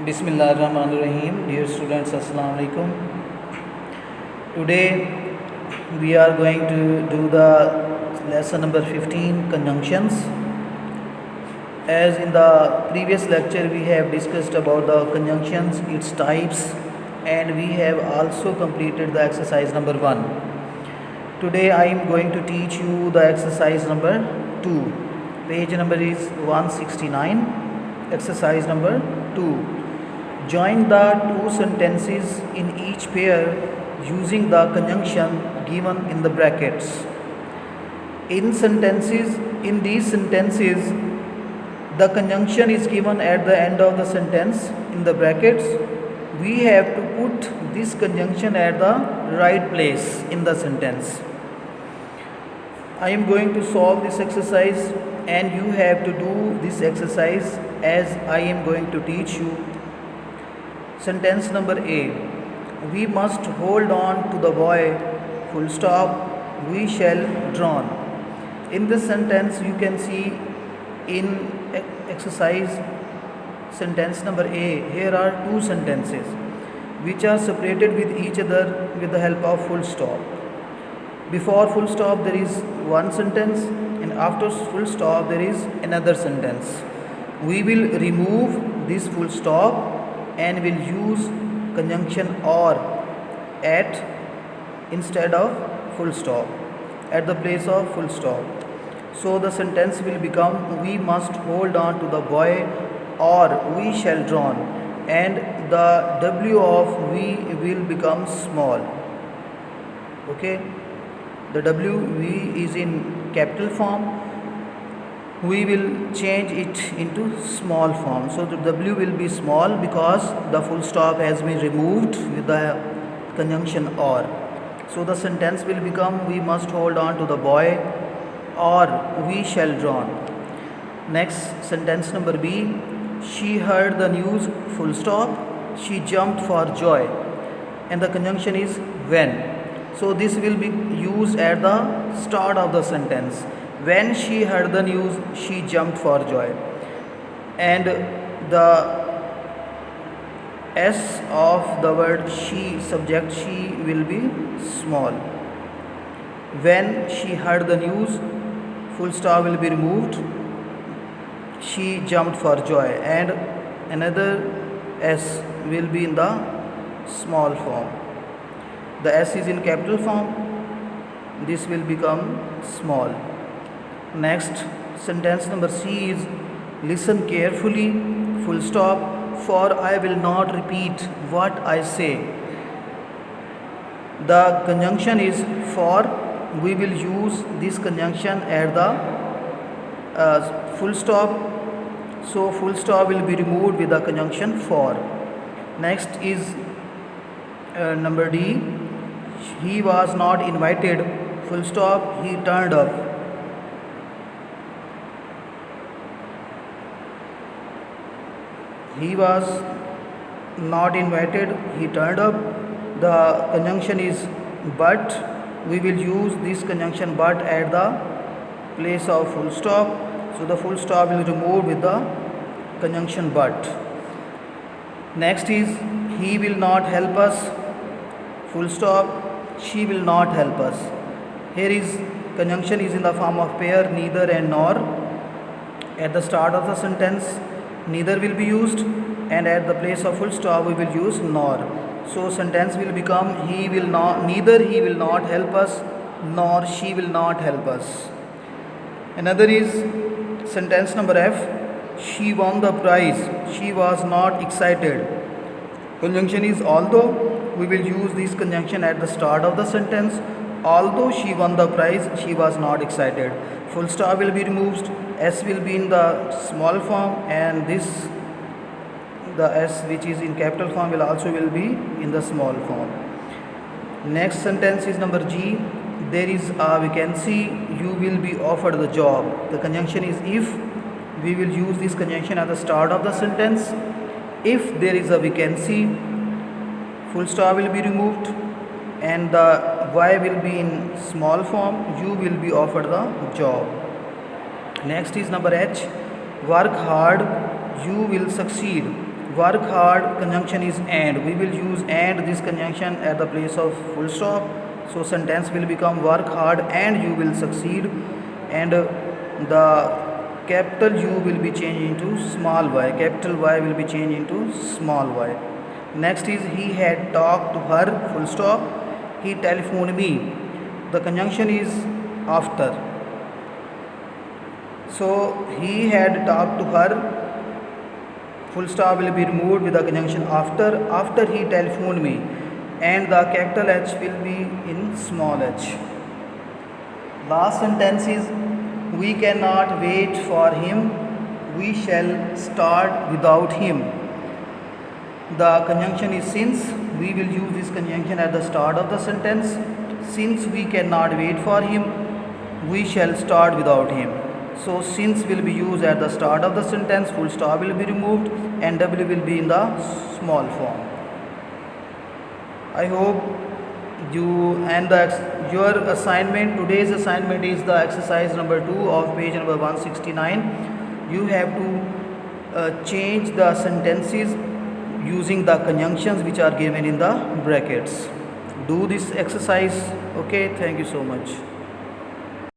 Bismillahirrahmanirrahim. Dear students, Assalamu alaikum. Today we are going to do the lesson number 15, conjunctions. As in the previous lecture we have discussed about the conjunctions, its types, and we have also completed the exercise number 1. Today I am going to teach you the exercise number 2. Page number is 169. Exercise number 2. Join the two sentences in each pair using the conjunction given in the brackets. In these sentences, the conjunction is given at the end of the sentence in the brackets. We have to put this conjunction at the right place in the sentence. I am going to solve this exercise and you have to do this exercise as I am going to teach you. Sentence number A. We must hold on to the boy, full stop, we shall drown. In this sentence you can see in exercise sentence number A, here are two sentences which are separated with each other with the help of full stop. Before full stop there is one sentence and after full stop there is another sentence. We will remove this full stop and will use conjunction or at instead of full stop at the place of full stop. So the sentence will become we must hold on to the boy or we shall drown, and the W of we will become small. Okay, the W we is in capital form, we will change it into small form. So the W will be small because the full stop has been removed with the conjunction or. So the sentence will become we must hold on to the boy or we shall drown. Next sentence number B. She heard the news, full stop, she jumped for joy, and the conjunction is when. So this will be used at the start of the sentence. When she heard the news, she jumped for joy. And the S of the word she, subject she, will be small. When she heard the news, full stop will be removed. She jumped for joy. And another S will be in the small form. The S is in capital form. This will become small. Next, sentence number C is listen carefully, full stop, for I will not repeat what I say. The conjunction is for. We will use this conjunction at the full stop. So full stop will be removed with the conjunction for. Next is number D. He was not invited, full stop, he turned up. He was not invited, he turned up. The conjunction is but. We will use this conjunction but at the place of full stop. So the full stop will be removed with the conjunction but. Next is he will not help us, full stop, she will not help us. Here is conjunction is in the form of pair neither and nor. At the start of the sentence neither will be used, and at the place of full stop we will use nor. So sentence will become he will not, neither he will not help us nor she will not help us. Another is sentence number F. She won the prize, she was not excited. Conjunction is although. We will use this conjunction at the start of the sentence. Although she won the prize, she was not excited. Full stop will be removed. S will be in the small form, and this the S which is in capital form will be in the small form. Next sentence is number G. There is a vacancy, you will be offered the job. The conjunction is if. We will use this conjunction at the start of the sentence. If there is a vacancy, full stop will be removed and the Y will be in small form, you will be offered the job. Next is number H. Work hard, you will succeed. work hard conjunction is and. We will use and this conjunction at the place of full stop. So sentence will become work hard and you will succeed, and the capital U will be changed into small y, capital Y will be changed into small y. Next is he had talked to her, full stop. He telephoned me. The conjunction is after. So he had talked to her, full stop will be removed with the conjunction after. After he telephoned me, and the capital H will be in small h. Last sentence is we cannot wait for him, we shall start without him. The conjunction is since. We will use this conjunction at the start of the sentence. Since we cannot wait for him, we shall start without him. So since will be used at the start of the sentence, full stop will be removed, and W will be in the small form. I hope you and your assignment, today's assignment is the exercise number 2 of page number 169. You have to change the sentences using the conjunctions which are given in the brackets. Do this exercise. Okay, thank you so much.